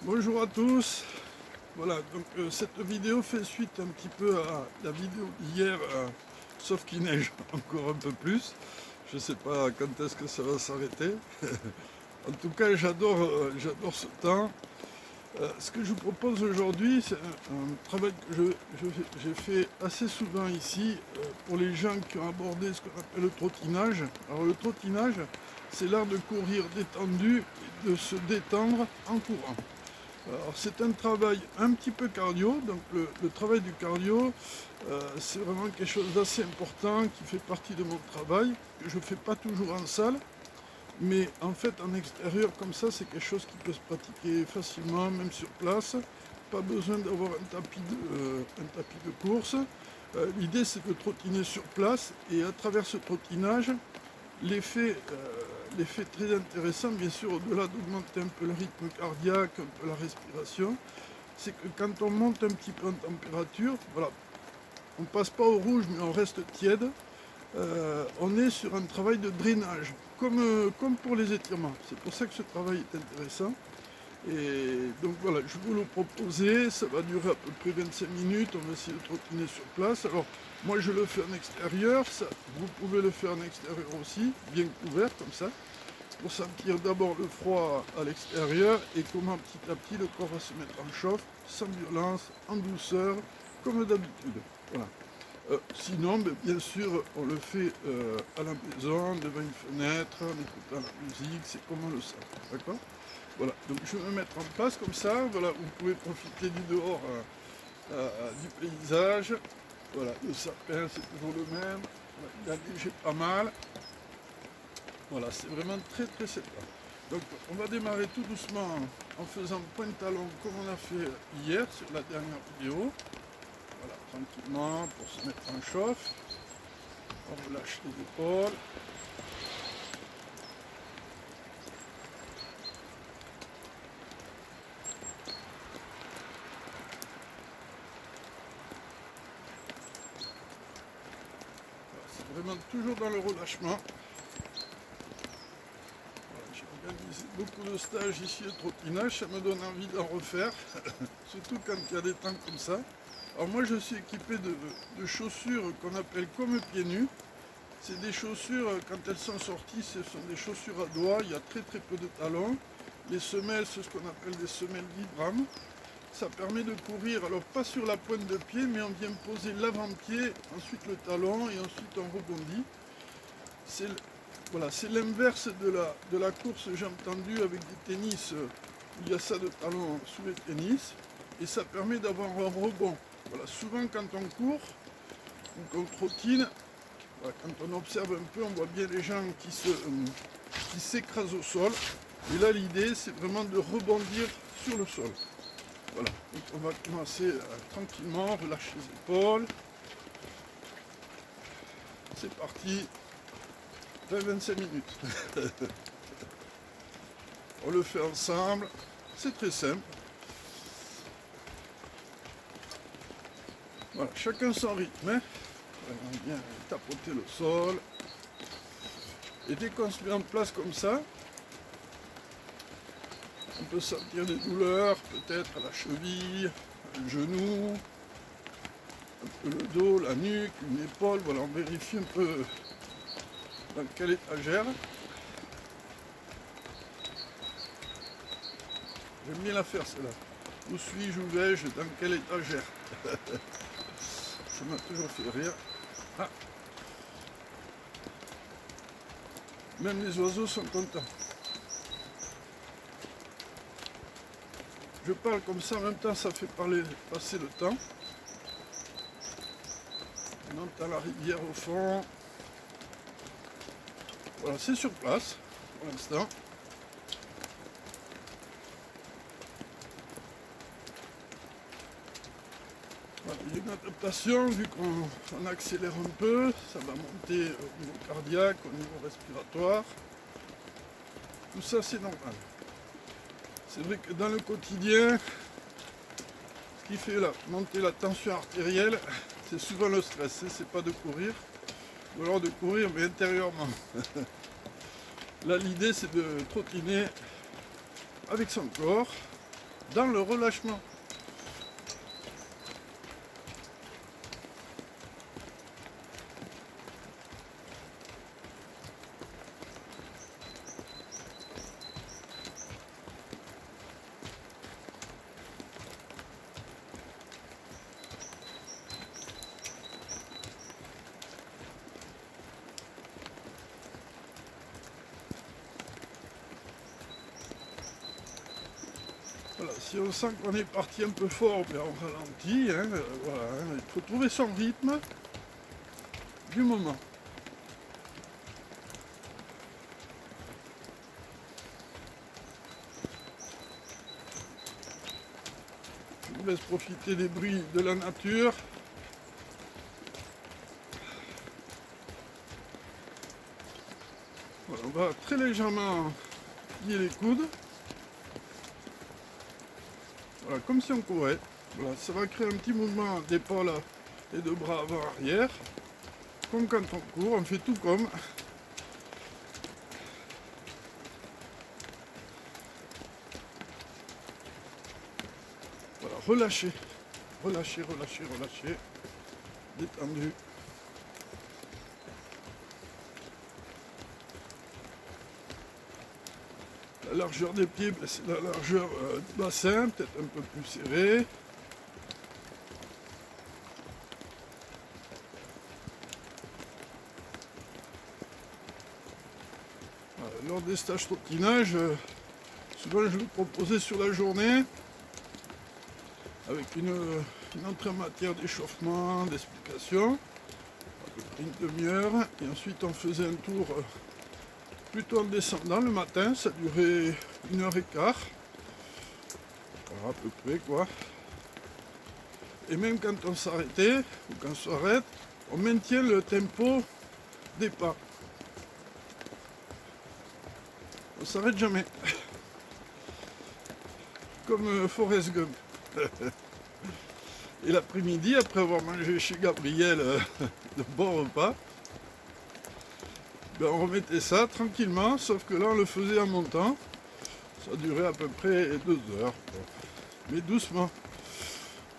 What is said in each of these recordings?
Bonjour à tous. Voilà, donc cette vidéo fait suite un petit peu à la vidéo d'hier, sauf qu'il neige encore un peu plus. Je sais pas quand est-ce que ça va s'arrêter. En tout cas, j'adore ce temps. Ce que je vous propose aujourd'hui, c'est un travail que j'ai fait assez souvent ici pour les gens qui ont abordé ce qu'on appelle le trottinage. Alors le trottinage, c'est l'art de courir détendu et de se détendre en courant. Alors c'est un travail un petit peu cardio, donc le travail du cardio, c'est vraiment quelque chose d'assez important qui fait partie de mon travail, que je ne fais pas toujours en salle, mais en fait en extérieur comme ça, c'est quelque chose qui peut se pratiquer facilement, même sur place. Pas besoin d'avoir un tapis de course. L'idée c'est de trottiner sur place et à travers ce trottinage, l'effet très intéressant, bien sûr, au-delà d'augmenter un peu le rythme cardiaque, un peu la respiration, c'est que quand on monte un petit peu en température, voilà, on passe pas au rouge, mais on reste tiède. On est sur un travail de drainage, comme pour les étirements. C'est pour ça que ce travail est intéressant. Et donc voilà, je vais vous le proposer, ça va durer à peu près 25 minutes, on va essayer de trottiner sur place. Alors moi je le fais en extérieur, vous pouvez le faire en extérieur aussi, bien couvert comme ça, pour sentir d'abord le froid à l'extérieur et comment petit à petit le corps va se mettre en chauffe, sans violence, en douceur, comme d'habitude. Voilà. Sinon, bien sûr, on le fait à la maison, devant une fenêtre, en écoutant la musique, c'est comme on le sent, d'accord? Voilà, donc je vais me mettre en place comme ça, voilà, vous pouvez profiter du dehors, du paysage. Voilà, le sapin c'est toujours le même, voilà, il a neigé pas mal. Voilà, c'est vraiment très sympa. Donc on va démarrer tout doucement en faisant point de talon comme on a fait hier sur la dernière vidéo. Voilà, tranquillement pour se mettre en chauffe. On relâche les épaules. Voilà, c'est vraiment toujours dans le relâchement. J'ai organisé beaucoup de stages ici au trottinage, ça me donne envie d'en refaire, surtout quand il y a des temps comme ça. Alors moi je suis équipé de chaussures qu'on appelle comme pieds nus. C'est des chaussures, quand elles sont sorties, ce sont des chaussures à doigts, il y a très peu de talons. Les semelles, c'est ce qu'on appelle des semelles Vibram. Ça permet de courir, alors pas sur la pointe de pied, mais on vient poser l'avant-pied, ensuite le talon et ensuite on rebondit. Voilà, c'est l'inverse de la course, j'ai entendu, avec des tennis, où il y a ça de talons sous les tennis, et ça permet d'avoir un rebond. Voilà, souvent quand on court, ou qu'on trottine, voilà, quand on observe un peu, on voit bien les gens qui s'écrasent au sol. Et là, l'idée, c'est vraiment de rebondir sur le sol. Voilà, donc on va commencer tranquillement, relâcher les épaules. C'est parti, 20-25 minutes. On le fait ensemble, c'est très simple. Voilà, chacun son rythme. Hein. On vient tapoter le sol. Et dès qu'on se met en place comme ça, on peut sentir des douleurs, peut-être à la cheville, le genou, un peu le dos, la nuque, une épaule. Voilà, on vérifie un peu dans quelle étagère. J'aime bien la faire celle-là. Où suis-je, où vais-je, dans quelle étagère? Ça m'a toujours fait rire. Ah. Même les oiseaux sont contents. Je parle comme ça, en même temps ça fait passer le temps. On entend la rivière au fond. Voilà, c'est sur place pour l'instant. Voilà, il y a une adaptation, vu qu'on accélère un peu, ça va monter au niveau cardiaque, au niveau respiratoire. Tout ça c'est normal. C'est vrai que dans le quotidien, ce qui fait monter la tension artérielle, c'est souvent le stress, c'est pas de courir, ou alors de courir mais intérieurement. Là l'idée c'est de trottiner avec son corps, dans le relâchement. Voilà, si on sent qu'on est parti un peu fort, ben on ralentit, hein, voilà, hein, il faut trouver son rythme du moment. Je vous laisse profiter des bruits de la nature. Voilà, on va très légèrement plier les coudes. Voilà, comme si on courait. Voilà, ça va créer un petit mouvement d'épaule et de bras avant-arrière. Comme quand on court, on fait tout comme. Voilà, relâchez. Relâchez, relâchez, relâchez. Détendu. La largeur des pieds, ben, c'est la largeur du bassin, peut-être un peu plus serré. Voilà, lors des stages trottinage, souvent je le proposais sur la journée, avec une entrée en matière d'échauffement, d'explication, à peu près une demi-heure, et ensuite on faisait un tour plutôt en descendant le matin, ça durait 1h15, voilà, à peu près quoi. Et même quand on s'arrêtait, ou quand on s'arrête, on maintient le tempo des pas. On s'arrête jamais. Comme Forrest Gump. Et l'après-midi, après avoir mangé chez Gabriel de bons repas, ben on remettait ça tranquillement, sauf que là on le faisait en montant. Ça durait à peu près 2 heures. Mais doucement.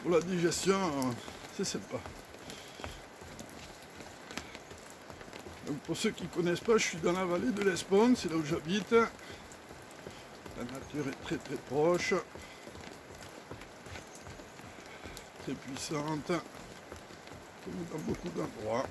Pour la digestion, c'est sympa. Donc pour ceux qui ne connaissent pas, je suis dans la vallée de l'Espone, c'est là où j'habite. La nature est très très proche. Très puissante. Comme dans beaucoup d'endroits.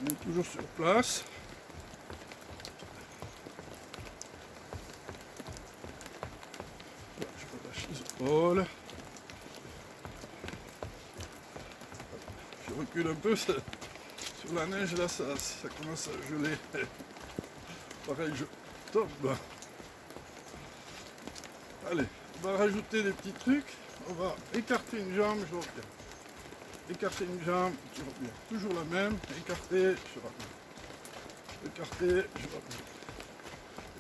On est toujours sur place. Là, je relâche les épaules. Je recule un peu. Sur la neige, là, ça commence à geler. Pareil, je tombe. Allez, on va rajouter des petits trucs. On va écarter une jambe, je reviens. Écarter une jambe, je reviens. Toujours la même. Écarter, je reviens. Écarter, je reviens.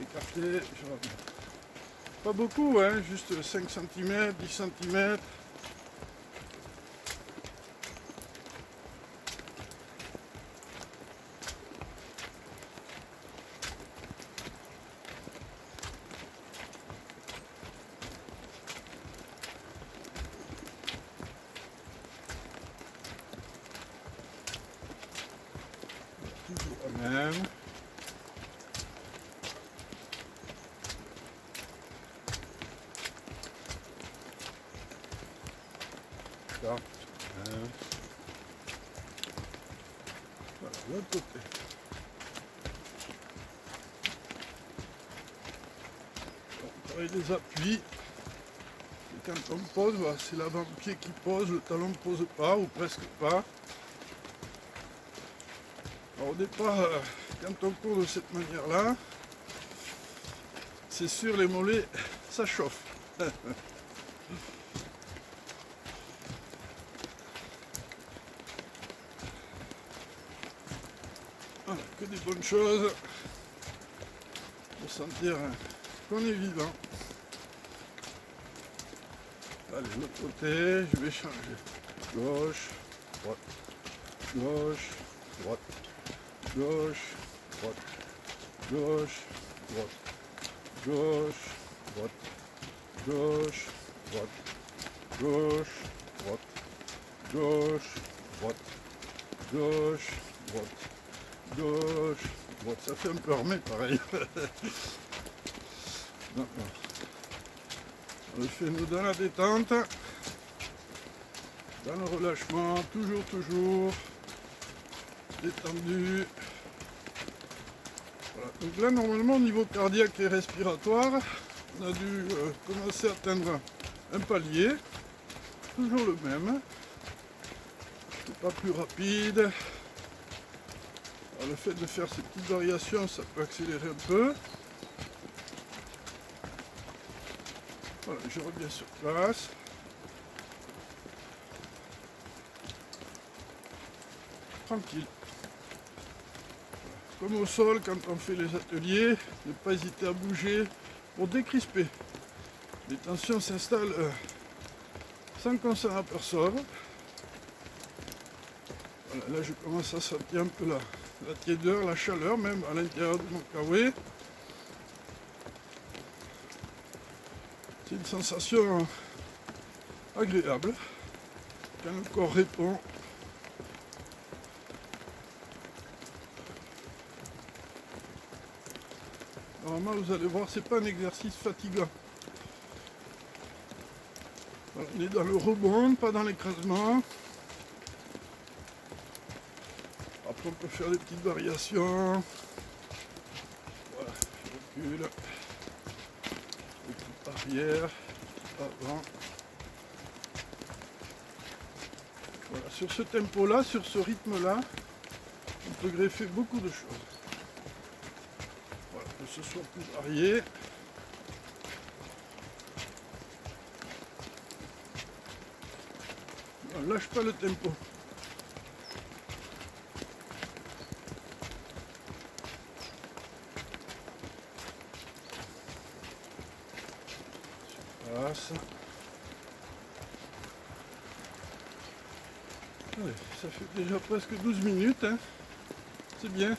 Écarter, je reviens. Pas beaucoup, hein, juste 5 cm, 10 cm. Toujours la même. Voilà, l'autre côté. On travaille les appuis. Et quand on pose, voilà, c'est l'avant-pied qui pose, le talon ne pose pas ou presque pas. Alors, au départ, quand on court de cette manière-là, c'est sûr les mollets, ça chauffe. Voilà, que des bonnes choses pour sentir qu'on est vivant. Allez, l'autre côté, je vais changer. Gauche, droite, gauche, droite, gauche, droite, gauche, droite, gauche, droite, gauche, droite, gauche, droite, gauche, droite, gauche, droite, gauche, droite. Ça fait un peu armé pareil. Non, non. On le fait nous dans la détente, dans le relâchement, toujours détendu. Voilà. Donc là normalement au niveau cardiaque et respiratoire, on a dû commencer à atteindre un palier, toujours le même, c'est pas plus rapide. Alors, le fait de faire ces petites variations, ça peut accélérer un peu. Voilà, je reviens sur place. Tranquille. Comme au sol, quand on fait les ateliers, ne pas hésiter à bouger pour décrisper. Les tensions s'installent sans qu'on s'en aperçoive. Voilà, là je commence à sentir un peu la tiédeur, la chaleur même à l'intérieur de mon kawaii. C'est une sensation agréable quand le corps répond. Normalement, vous allez voir, c'est pas un exercice fatigant. Voilà, on est dans le rebond, pas dans l'écrasement. Après, on peut faire des petites variations. Voilà, je recule. Des petites arrière, avant. Voilà, sur ce tempo-là, sur ce rythme-là, on peut greffer beaucoup de choses. Voilà, que ce soit plus varié. On ne lâche pas le tempo. Passe. Allez, ça fait déjà presque 12 minutes, hein. C'est bien.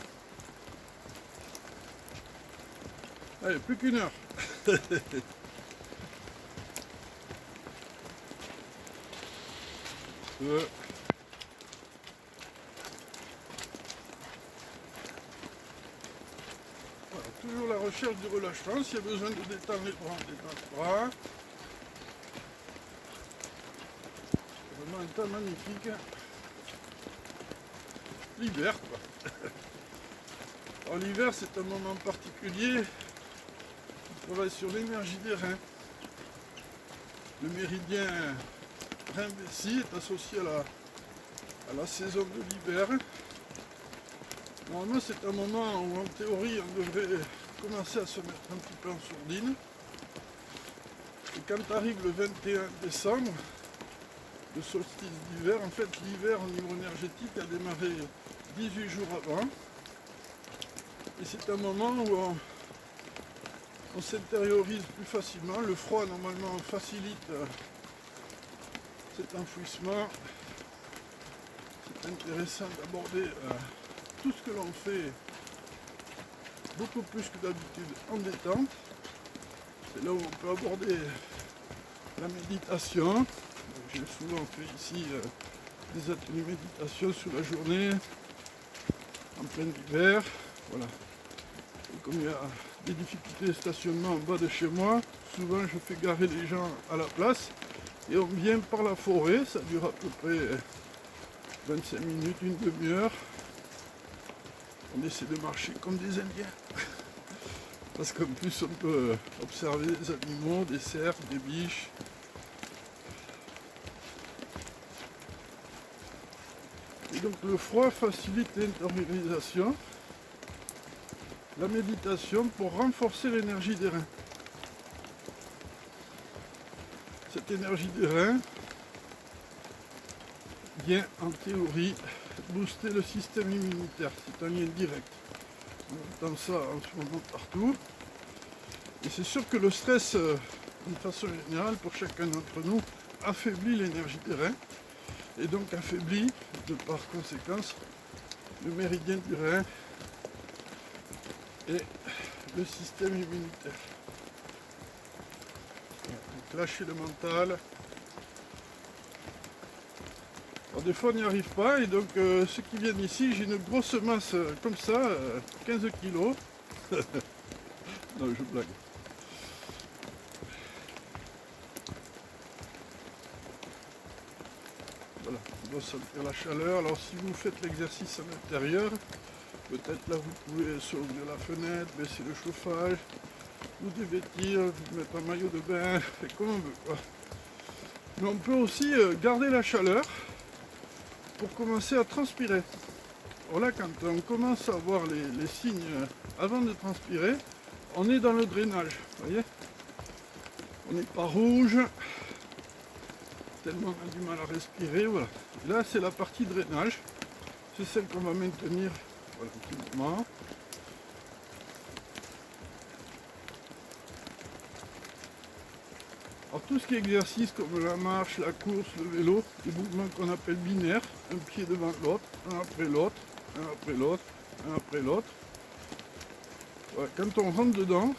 Allez, plus qu'une heure. Voilà, toujours la recherche du relâchement. S'il y a besoin de détendre les bras, on détend les bras. C'est vraiment un temps magnifique. L'hiver, quoi. Alors l'hiver, c'est un moment particulier. On travaille sur l'énergie des reins. Le méridien rein-vessie est associé à la saison de l'hiver. Normalement, c'est un moment où, en théorie, on devrait commencer à se mettre un petit peu en sourdine. Et quand arrive le 21 décembre, le solstice d'hiver, en fait, l'hiver au niveau énergétique a démarré 18 jours avant. Et c'est un moment où on s'intériorise plus facilement. Le froid, normalement, facilite cet enfouissement. C'est intéressant d'aborder tout ce que l'on fait beaucoup plus que d'habitude en détente. C'est là où on peut aborder la méditation. J'ai souvent fait ici des ateliers méditation sur la journée, en plein hiver. Voilà. Et comme il y a des difficultés de stationnement en bas de chez moi, souvent je fais garer les gens à la place et on vient par la forêt, ça dure à peu près 25 minutes, une demi-heure. On essaie de marcher comme des Indiens. Parce qu'en plus on peut observer des animaux, des cerfs, des biches. Et donc le froid facilite l'intériorisation, la méditation pour renforcer l'énergie des reins. Cette énergie des reins vient en théorie booster le système immunitaire, c'est un lien direct. On entend ça en ce moment partout. Et c'est sûr que le stress, d'une façon générale, pour chacun d'entre nous, affaiblit l'énergie des reins. Et donc affaiblit, de par conséquence, le méridien du rein. et le système immunitaire. Donc lâcher le mental. Alors des fois on n'y arrive pas et donc ceux qui viennent ici, j'ai une grosse masse comme ça, 15 kilos. Non, je blague. Voilà, on doit sentir la chaleur. Alors si vous faites l'exercice à l'intérieur, peut-être là vous pouvez ouvrir la fenêtre, baisser le chauffage, vous dévêtir, vous mettre un maillot de bain, fait comme on veut, quoi. Mais on peut aussi garder la chaleur pour commencer à transpirer. Voilà, quand on commence à voir les signes avant de transpirer, on est dans le drainage, vous voyez. On n'est pas rouge, tellement on a du mal à respirer, voilà. Et là, c'est la partie drainage, c'est celle qu'on va maintenir, voilà, un petit moment. Alors tout ce qui est exercice comme la marche, la course, le vélo, des mouvements qu'on appelle binaires, un pied devant l'autre, un après l'autre, un après l'autre, un après l'autre. Voilà, quand on rentre dedans,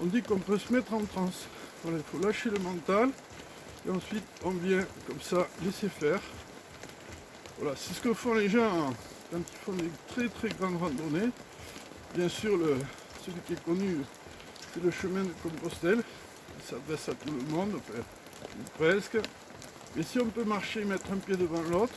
on dit qu'on peut se mettre en transe. Voilà, il faut lâcher le mental et ensuite on vient comme ça laisser faire. Voilà, c'est ce que font les gens quand ils font des très très grandes randonnées. Bien sûr, celui qui est connu, c'est le chemin de Compostelle. Il s'adresse à tout le monde, enfin, presque. Mais si on peut marcher, mettre un pied devant l'autre,